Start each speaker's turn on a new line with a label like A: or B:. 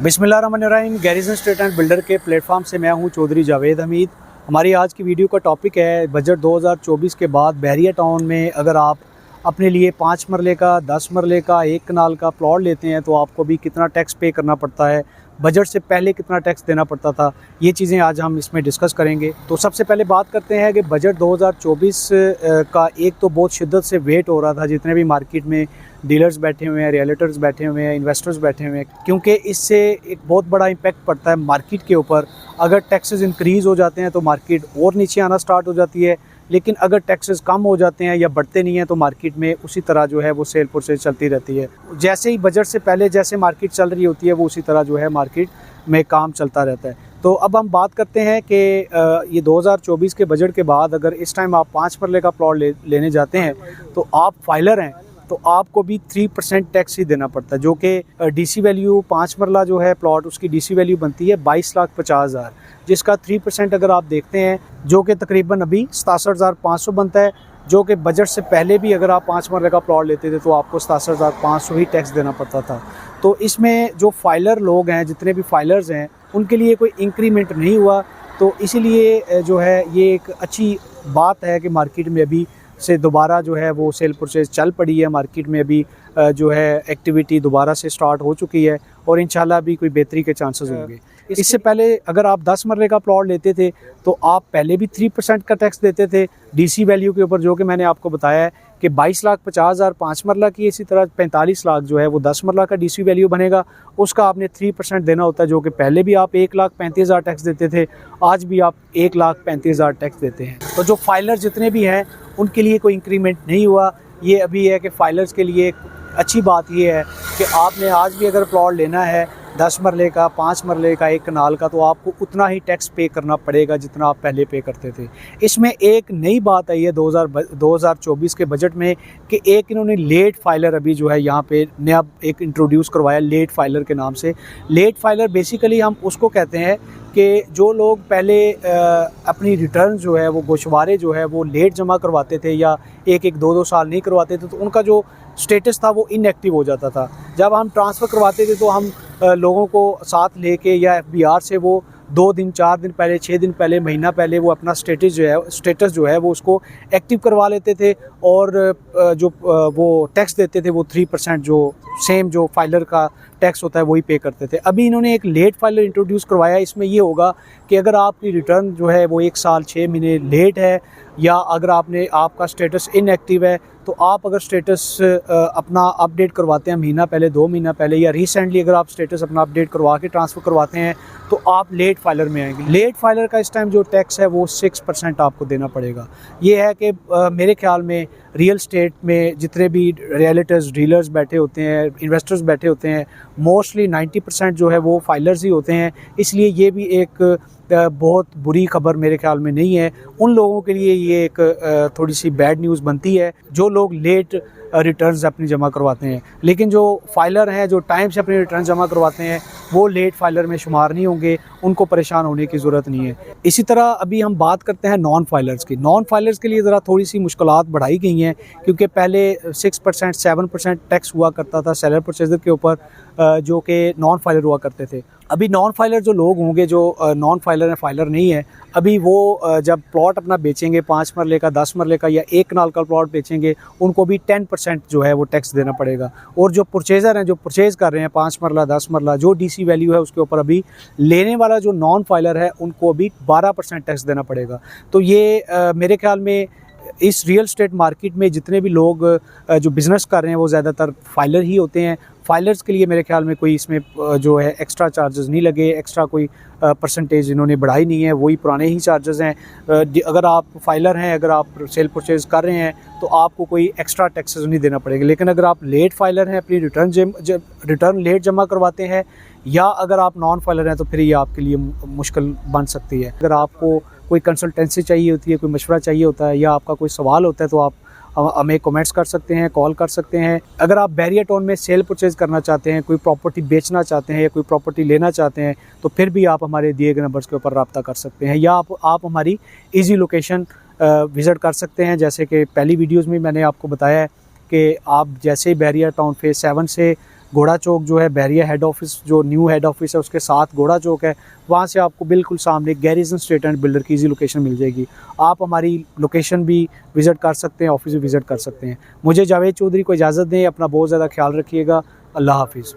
A: बिस्मिल्लाहिर्रहमानिर्रहीम। Garrison state and builder के platform से मैं हूं चौधरी जावेद हमीद। हमारी आज की वीडियो का टॉपिक है बजट 2024 के बाद बहरिया टाउन में अगर आप अपने लिए 5 मरले का, 10 मरले का, 1 कनाल का प्लॉट लेते हैं तो आपको भी कितना टैक्स पे करना पड़ता है, बजट से पहले कितना टैक्स देना पड़ता था। ये चीज़ें आज हम इसमें डिस्कस करेंगे। तो सबसे पहले बात करते हैं कि बजट 2024 का एक तो बहुत शिद्दत से वेट हो रहा था, जितने भी मार्केट में डीलर्स बैठे हुए हैं, रियल्टर्स बैठे हुए हैं, इन्वेस्टर्स बैठे हुए हैं, क्योंकि इससे एक बहुत बड़ा इम्पैक्ट पड़ता है मार्केट के ऊपर। अगर टैक्सेस इंक्रीज़ हो जाते हैं तो मार्केट और नीचे आना स्टार्ट हो जाती है, लेकिन अगर टैक्सेस कम हो जाते हैं या बढ़ते नहीं हैं तो मार्केट में उसी तरह जो है वो सेल प्रोसेस चलती रहती है। जैसे ही बजट से पहले जैसे मार्केट चल रही होती है वो उसी तरह जो है मार्केट में काम चलता रहता है। तो अब हम बात करते हैं कि ये 2024 के बजट के बाद अगर इस टाइम आप 5 मरले का प्लॉट लेने जाते हैं तो आप फाइलर हैं तो आपको भी 3% टैक्स ही देना पड़ता है, जो कि डीसी वैल्यू 5 मरला जो है प्लॉट उसकी डीसी वैल्यू बनती है 22,50,000, जिसका 3% अगर आप देखते हैं जो कि तकरीबन अभी 67,500 बनता है, जो कि बजट से पहले भी अगर आप 5 मरले का प्लॉट लेते थे तो आपको 67,500 ही टैक्स देना पड़ता था। तो इसमें जो फाइलर लोग हैं, जितने भी फाइलर्स हैं, उनके लिए कोई इंक्रीमेंट नहीं हुआ। तो इसीलिए जो है ये एक अच्छी बात है कि मार्केट में अभी से दोबारा जो है वो सेल प्रोसेस चल पड़ी है। मार्केट में अभी जो है एक्टिविटी दोबारा से स्टार्ट हो चुकी है और इंशाल्लाह भी कोई बेहतरी के चांसेस होंगे। इससे पहले अगर आप 10 मरले का प्लॉट लेते थे तो आप पहले भी 3% का टैक्स देते थे डीसी वैल्यू के ऊपर, जो कि मैंने आपको बताया है कि 22,50,000 5 मरला की, इसी तरह 45 लाख जो है वो 10 मरला का डीसी वैल्यू बनेगा, उसका आपने 3% देना होता है, जो कि पहले भी आप 1,35,000 टैक्स देते थे, आज भी आप 1,35,000 टैक्स देते हैं। तो जो फाइलर जितने भी हैं उनके लिए कोई इंक्रीमेंट नहीं हुआ। ये अभी है कि फाइलर्स के लिए अच्छी बात ये है कि आपने आज भी अगर प्लॉट लेना है 10 मरले का, 5 मरले का, 1 कनाल का, तो आपको उतना ही टैक्स पे करना पड़ेगा जितना आप पहले पे करते थे। इसमें एक नई बात आई है 2024 के बजट में कि एक इन्होंने लेट फाइलर अभी जो है यहाँ पे नया एक इंट्रोड्यूस करवाया लेट फाइलर के नाम से। लेट फाइलर बेसिकली हम उसको कहते हैं कि जो लोग पहले अपनी रिटर्न जो है वो गोशवारे जो है वो लेट जमा करवाते थे या 1-2 साल नहीं करवाते थे, तो उनका जो स्टेटस था वो इनएक्टिव हो जाता था। जब हम ट्रांसफ़र करवाते थे तो हम लोगों को साथ लेके या एफबीआर से वो 2 दिन, 4 दिन पहले, 6 दिन पहले, महीना पहले वो अपना स्टेटस जो है वो उसको एक्टिव करवा लेते थे और जो वो टैक्स देते थे वो 3% जो सेम जो फाइलर का टैक्स होता है वही पे करते थे। अभी इन्होंने एक लेट फाइलर इंट्रोड्यूस करवाया। इसमें ये होगा कि अगर आपकी रिटर्न जो है वो 1 साल 6 महीने लेट है या अगर आपका स्टेटस इनएक्टिव है, तो आप अगर स्टेटस अपना अपडेट करवाते हैं महीना पहले, 2 महीना पहले या रिसेंटली अगर आप स्टेटस अपना अपडेट करवा के ट्रांसफ़र करवाते हैं तो आप लेट फाइलर में आएंगे। लेट फाइलर का इस टाइम जो टैक्स है वो 6% आपको देना पड़ेगा। ये है कि मेरे ख्याल में रियल स्टेट में जितने भी रियल्टर्स, डीलर्स बैठे होते हैं, इन्वेस्टर्स बैठे होते हैं, मोस्टली 90% जो है वो फाइलर्स ही होते हैं। इसलिए ये भी एक बहुत बुरी खबर मेरे ख्याल में नहीं है। उन लोगों के लिए ये एक थोड़ी सी बैड न्यूज़ बनती है जो लोग लेट रिटर्न्स अपनी जमा करवाते हैं, लेकिन जो फाइलर हैं जो टाइम से अपनी रिटर्न जमा करवाते हैं वो लेट फाइलर में शुमार नहीं होंगे, उनको परेशान होने की ज़रूरत नहीं है। इसी तरह अभी हम बात करते हैं नॉन फाइलर्स की। नॉन फाइलर्स के लिए ज़रा थोड़ी सी मुश्किलात बढ़ाई गई हैं, क्योंकि पहले 6% 7% टैक्स हुआ करता था सेलर परचेजर के ऊपर, जो कि नॉन फाइलर हुआ करते थे। अभी नॉन फाइलर जो लोग होंगे जो नॉन फाइलर हैं, फाइलर नहीं है, अभी वो जब प्लॉट अपना बेचेंगे 5 मरले का, 10 मरले का या 1 कनाल का प्लॉट बेचेंगे, उनको भी 10% जो है वो टैक्स देना पड़ेगा। और जो परचेज़र हैं, जो परचेज़ कर रहे हैं 5 मरला, 10 मरला, जो डीसी वैल्यू है उसके ऊपर अभी लेने वाला जो नॉन फाइलर है उनको अभी 12% टैक्स देना पड़ेगा। तो ये मेरे ख्याल में इस रियल स्टेट मार्केट में जितने भी लोग जो बिज़नेस कर रहे हैं वो ज़्यादातर फाइलर ही होते हैं। फाइलर्स के लिए मेरे ख्याल में कोई इसमें जो है एक्स्ट्रा चार्जेस नहीं लगे, एक्स्ट्रा कोई परसेंटेज इन्होंने बढ़ाई नहीं है, वही पुराने ही चार्जेस हैं। अगर आप फाइलर हैं, अगर आप सेल परचेज कर रहे हैं तो आपको कोई एक्स्ट्रा टैक्सेस नहीं देना पड़ेगा। लेकिन अगर आप लेट फाइलर हैं, अपनी रिटर्न लेट जमा करवाते हैं, या अगर आप नॉन फाइलर हैं तो फिर ये आपके लिए मुश्किल बन सकती है। अगर आपको कोई कंसल्टेंसी चाहिए होती है, कोई मशवरा चाहिए होता है या आपका कोई सवाल होता है तो आप हमें कमेंट्स कर सकते हैं, कॉल कर सकते हैं। अगर आप बहरिया टाउन में सेल परचेज करना चाहते हैं, कोई प्रॉपर्टी बेचना चाहते हैं या कोई प्रॉपर्टी लेना चाहते हैं, तो फिर भी आप हमारे दिए गए नंबर्स के ऊपर रब्ता कर सकते हैं, या आप हमारी ईजी लोकेशन विज़िट कर सकते हैं। जैसे कि पहली वीडियोज़ में मैंने आपको बताया है कि आप जैसे बहरिया टाउन फेज़ 7 से घोड़ा चौक जो है बैरिया हेड ऑफिस, जो न्यू हेड ऑफिस है उसके साथ घोड़ा चौक है, वहाँ से आपको बिल्कुल सामने गैरिसन स्टेट एंड बिल्डर की ईजी लोकेशन मिल जाएगी। आप हमारी लोकेशन भी विज़िट कर सकते हैं, ऑफिस भी विज़िट कर सकते हैं। मुझे जावेद चौधरी को इजाज़त दें, अपना बहुत ज़्यादा ख्याल रखिएगा। अल्लाह हाफिज़।